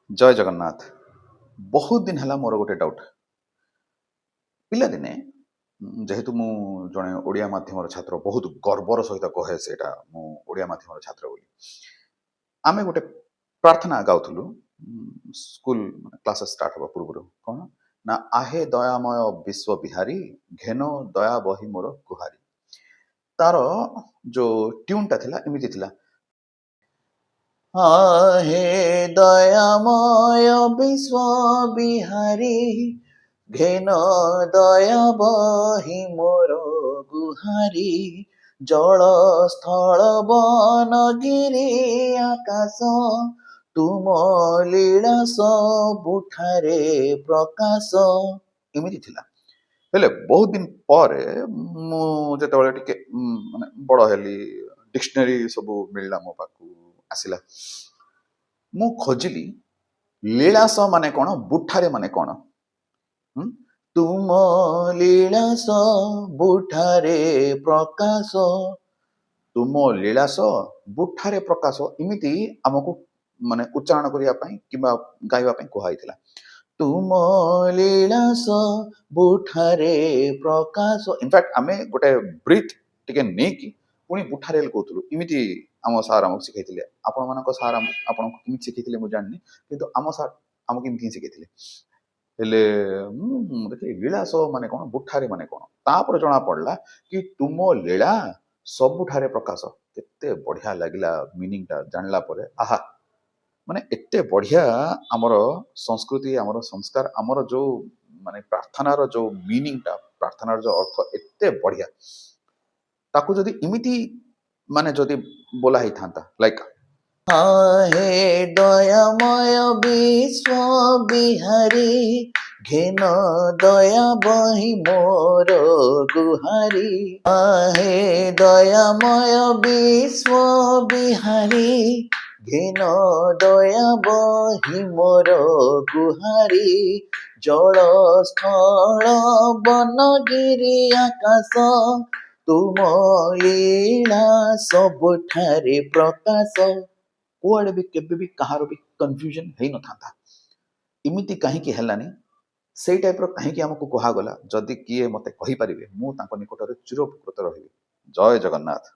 जय जगन्नाथ। बहुत दिन है मोर गोटे डाउट पिलादिने जेहेतु मु जड़े ओडिया माध्यम छात्र बहुत गर्वर सहित कहे से मु ओडिया माध्यम छात्र बोली आमे गोटे प्रार्थना गाउथुलु स्कूल क्लास स्टार्ट हवा पूर्व कौन ना आहे दयामय विश्व बिहारी घेनो दया बही मोर गुहारी तार जो ट्यून टा थिला एमिति थिला आहे दयामय विश्व बिहारी घेन दया बही मोर गुहारी जल स्थल वन गिरी आकाश तुम लीला सबुठारे प्रकाश एमिति थिला हेले बहुत दिन पर मु जेतेबेले टिके माने बड़ हेली डिक्शनरी सब मिलला मो पाखु आसिला मु खोजिली लीलास माने कोन बुठारे माने कोन तुम लीलास बुठारे प्रकाश तुम लीलास बुठारे प्रकाश इमिति आमको माने उच्चारण करिया पई किबा गाइबा पई कुहाइथिला तुम लीलास बुठारे प्रकाश इनफैक्ट आमे गोटे ब्रीथ टिके नेकी पुणी बुठारे कहतलु इमिति आम सार आमको शिखाइथिले आपण मानक सार आपण किमिति शिखाइथिले मु जाननी किंतु आम सार आमको किमिति शिखाइथिले हेले देखिए लीलास माने कोन बुठारे माने कोन तापर जना पड़ला कि तुम लीला सबुठारे प्रकाश केते बढ़िया लागिला मीनिंग टा जानला परे आहा माने एते बढ़िया आमर संस्कृति आमर संस्कार आमर जो माने प्रार्थनार जो मीनिंग टा प्रार्थनार जो अर्थ एते बढ़िया ताकू जदि इमिति माने जदि बोला ही थांता लाइक हे दयामय विश्व बिहारी घेन दया बही मोर गुहारी हे दयामय विश्व बिहारी घेन दया बही मोर गुहारी जल स्थल वन गिरी आकाश तुम लीला सबुठारे प्रकाश कुआड़े भी केबे भी कहार भी कंफ्यूजन है न था इमिति कहीं हेलानी से टाइप रो कहीं आमको कहा गला जदि किए मते कहि परिबे मु तांको निकटर चिरउपकृत रहिबी जय जगन्नाथ।